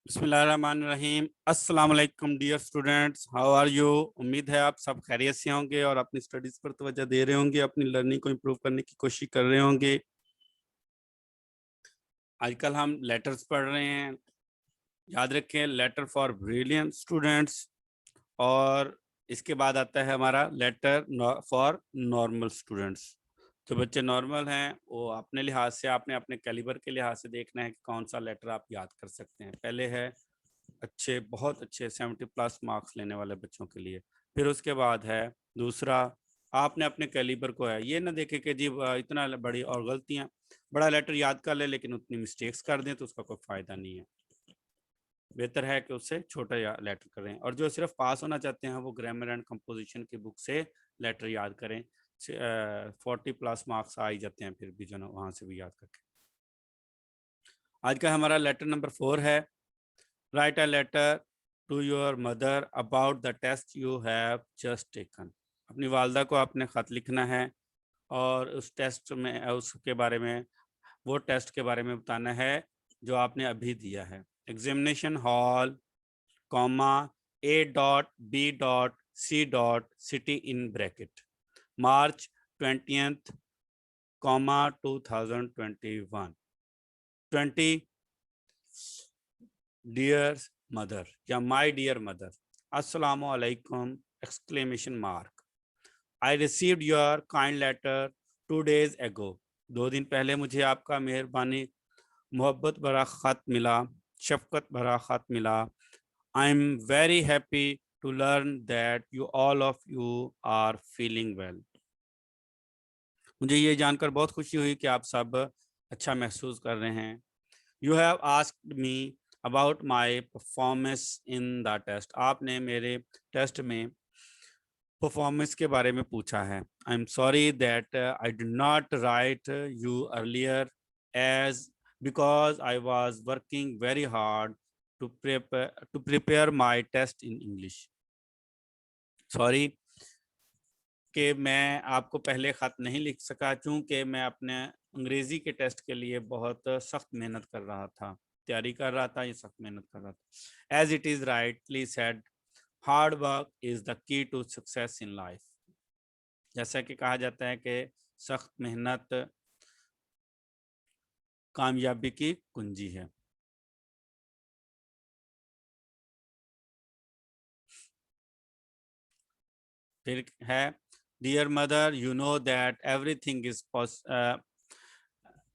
बिस्मिल्लाहिर्रहमानिर्रहीम। अस्सलाम वालेकुम dear students, how are you. उम्मीद है आप सब खैरियत से होंगे और अपनी स्टडीज पर तवज्जो दे रहे होंगे, अपनी लर्निंग को इम्प्रूव करने की कोशिश कर रहे होंगे। आजकल हम लेटर्स पढ़ रहे हैं। याद रखें, लेटर फॉर ब्रिलियंट स्टूडेंट्स, और इसके बाद आता है हमारा लेटर फॉर नॉर्मल स्टूडेंट्स। जो बच्चे नॉर्मल हैं वो अपने लिहाज से, आपने अपने कैलिबर के लिहाज से देखना है कि कौन सा लेटर आप याद कर सकते हैं। पहले है अच्छे, बहुत अच्छे 70+ मार्क्स लेने वाले बच्चों के लिए। फिर उसके बाद है दूसरा, आपने अपने कैलिबर को है ये ना देखे कि जी इतना बड़ी और गलतियां, बड़ा लेटर याद कर ले लेकिन उतनी मिस्टेक्स कर दें तो उसका कोई फायदा नहीं है। बेहतर है कि उससे छोटा लेटर करें। और जो सिर्फ पास होना चाहते हैं वो ग्रामर एंड कंपोजिशन की बुक से लेटर याद करें। 40+ मार्क्स आ ही जाते हैं फिर भी, जो ना वहां से भी याद करके। आज का हमारा लेटर नंबर 4 है। Write a letter to your mother about the test you have just taken. अपनी वालदा को आपने ख़त लिखना है और उस टेस्ट में, उसके बारे में, वो टेस्ट के बारे में बताना है जो आपने अभी दिया है। Examination hall, comma, A.B.C. In bracket, March 20th, comma 2021। 20 dear mother या माय डियर मदर, अस्सलामु अलैकुम exclamation mark. I received your kind letter 2 days ago। 2 दिन पहले मुझे आपका मेहरबानी मोहब्बत भरा ख़त मिला, शफकत भरा ख़त मिला। I am very happy to learn that you all of you are feeling well. मुझे ये जानकर बहुत खुशी हुई कि आप सब अच्छा महसूस कर रहे हैं। You have asked me about my performance in the test. आपने मेरे टेस्ट में परफॉर्मेंस के बारे में पूछा है। I am sorry that I did not write you earlier as because I was working very hard to prepare my test in English. Sorry कि मैं आपको पहले ख़त नहीं लिख सका, चूँकि मैं अपने अंग्रेज़ी के टेस्ट के लिए बहुत सख्त मेहनत कर रहा था, तैयारी कर रहा था, ये सख्त मेहनत कर रहा था। As it is rightly said, hard work is the key to success in life. जैसा कि कहा जाता है कि सख्त मेहनत कामयाबी की कुंजी है। फिर है, dear mother, you know that everything is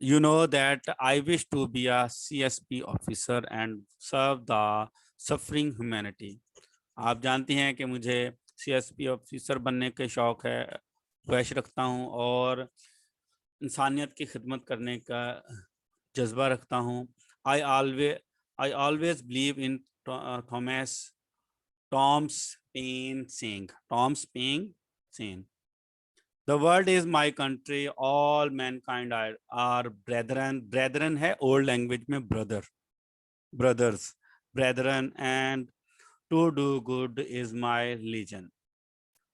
you know that I wish to be a CSP officer and serve the suffering humanity। आप जानती हैं कि मुझे CSP ऑफिसर बनने के शौक है, ख्वाहिश रखता हूँ और इंसानियत की खिदमत करने का जज्बा रखता हूँ। I always believe in Thomas Tom's Paine saying, Tom's Paine saying. The world is my country, all mankind are brethren। Brethren है old language में brother, brothers, brethren, and to do good is my religion।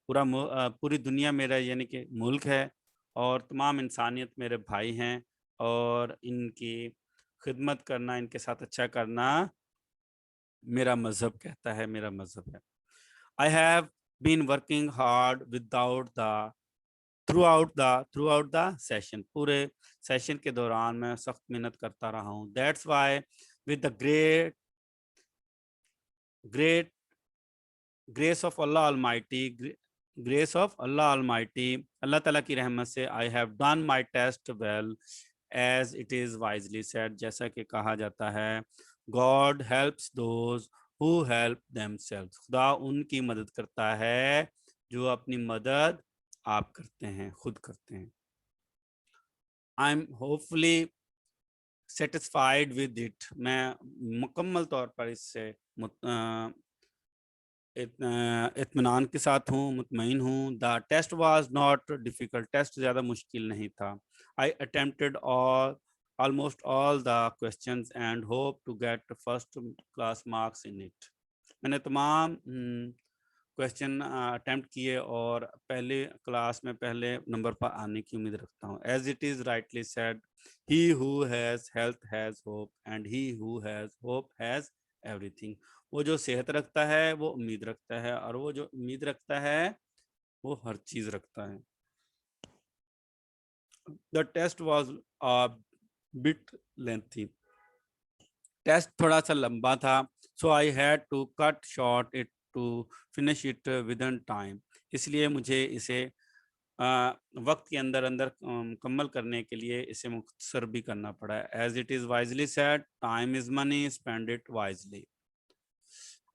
पूरी दुनिया मेरा यानी कि मुल्क है और तमाम इंसानियत मेरे भाई हैं और इनकी खिदमत करना, इनके साथ अच्छा करना मेरा मज़हब कहता है, मेरा मज़हब है। I have been working hard throughout the session. पूरे सेशन के दौरान मैं सख्त मेहनत करता रहा हूँ। That's why with the great grace of Allah Almighty, grace of Allah Almighty, अल्लाह ताला की रहमत से, I have done my test well as it is wisely said. जैसा कि कहा जाता है, God helps those who help themselves. खुदा उनकी मदद करता है जो अपनी मदद आप करते हैं, खुद करते हैं। I am hopefully satisfied with it. मैं मुकम्मल तौर पर इससे इत्मीनान के साथ हूँ, मुतमईन हूँ। The test was not difficult. Test ज़्यादा मुश्किल नहीं था। I attempted almost all the questions and hope to get first class marks in it. मैंने तमाम क्वेश्चन अटेम्प्ट किए और पहले क्लास में पहले नंबर पर आने की उम्मीद रखता हूँ। As it is rightly said, he who has health has hope and he who has hope has everything. वो जो सेहत रखता है वो उम्मीद रखता है, और वो जो उम्मीद रखता है वो हर चीज रखता है। The test was a bit lengthy. Test थोड़ा सा लंबा था, so I had to cut short it to finish it within time. इसलिए मुझे इसे वक्त के अंदर अंदर मुकम्मल करने के लिए इसे मुख्तसर भी करना पड़ा। As it is wisely said, time is money, spend it wisely.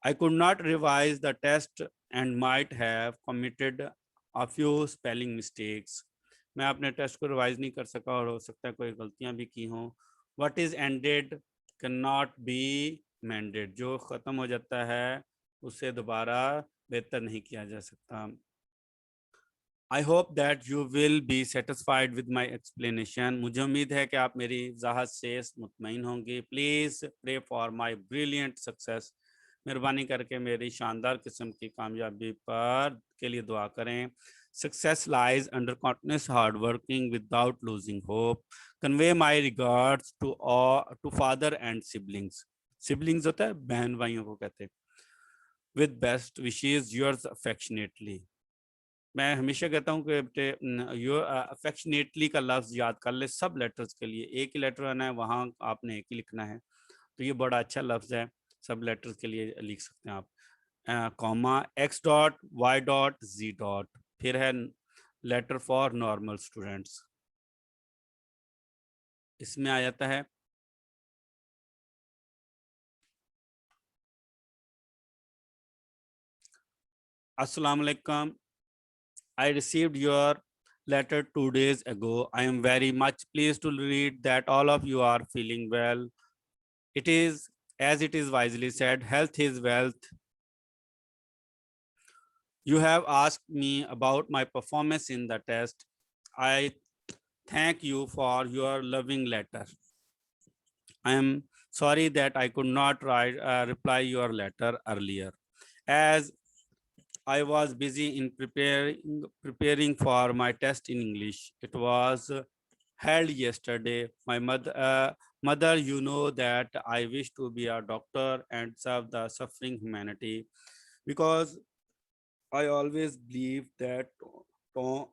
I could not revise the test and might have committed a few spelling mistakes. मैं अपने टेस्ट को रिवाइज नहीं कर सका और हो सकता है कोई गलतियां भी की हों। What is ended cannot be mended. जो ख़त्म हो जाता है उसे दोबारा बेहतर नहीं किया जा सकता। I hope that you will be satisfied with my explanation. मुझे उम्मीद है कि आप मेरी वजाहत से मुतमईन होंगे। Please pray for my brilliant success. मेहरबानी करके मेरी शानदार किस्म की कामयाबी पर के लिए दुआ करें। Success lies under continuous hard working without losing hope. Convey my regards to all, to father and siblings. Siblings होता है बहन भाइयों को कहते हैं। With best wishes, yours affectionately. मैं हमेशा कहता हूँ कि बेटे योर अफेक्शनेटली का लफ्ज याद कर ले सब लेटर्स के लिए। एक ही लेटर आना है, वहाँ आपने एक ही लिखना है, तो ये बड़ा अच्छा लफ्ज है। सब लेटर्स के लिए लिख सकते हैं आप। Comma X dot Y dot G dot, फिर है लेटर फॉर नॉर्मल स्टूडेंट्स। इसमें आ जाता है अस्सलाम वालेकुम, I received your letter 2 days ago. I am very much pleased to read that all of you are feeling well. It is, as it is wisely said, health is wealth. You have asked me about my performance in the test. I thank you for your loving letter. I am sorry that I could not reply your letter earlier, as I was busy in preparing for my test in English. It was held yesterday. My mother, you know that I wish to be a doctor and serve the suffering humanity, because I always believe that Tom,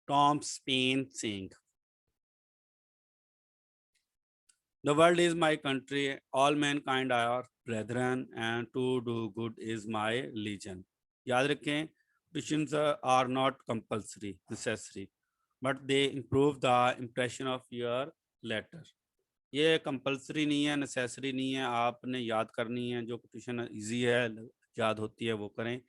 Tom's Paine saying, "The world is my country, all mankind are brethren, and to do good is my religion." याद रखें, tuitions are not compulsory, necessary, but they improve the impression of your letter. ये compulsory नहीं है, necessary नहीं है, आपने याद करनी है। जो ट्यूशन इजी है, याद होती है, वो करें।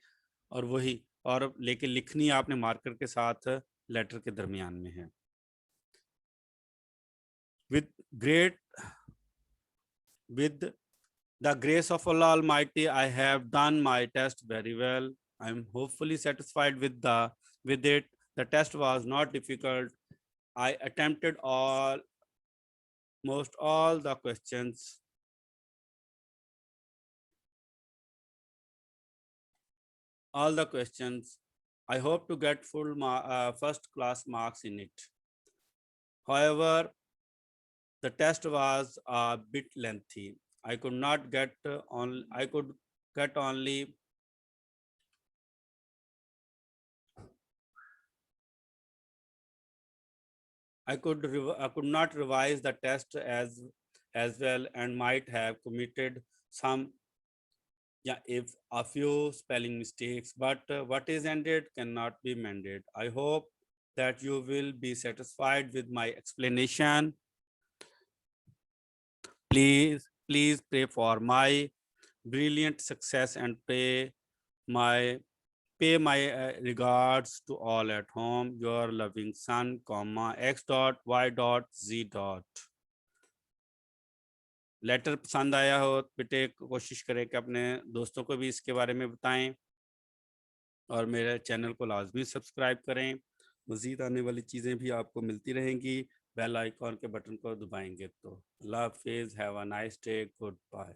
और वही, और लेकिन लिखनी आपने मार्कर के साथ लेटर के दरमियान में है। with great with the grace of Allah Almighty, I have done my test very well. I am hopefully satisfied with it. The test was not difficult. I attempted most all the questions. I hope to get full first class marks in it. However, the test was a bit lengthy. I could not get on. I could get only I could not revise the test as well, and might have committed some, yeah, if a few spelling mistakes, but what is ended cannot be mended. I hope that you will be satisfied with my explanation. Please pray for my brilliant success and pay my regards to all at home. Your loving son, comma x dot y dot z dot. Letter पसंद आया हो बेटे, कोशिश करें कि अपने दोस्तों को भी इसके बारे में बताएं, और मेरे चैनल को लाजमी सब्सक्राइब करें। मज़ीद आने वाली चीज़ें भी आपको मिलती रहेंगी। बेल आइकॉन के बटन को दबाएंगे तो। अल्लाह हाफिज़, have a nice day, good bye.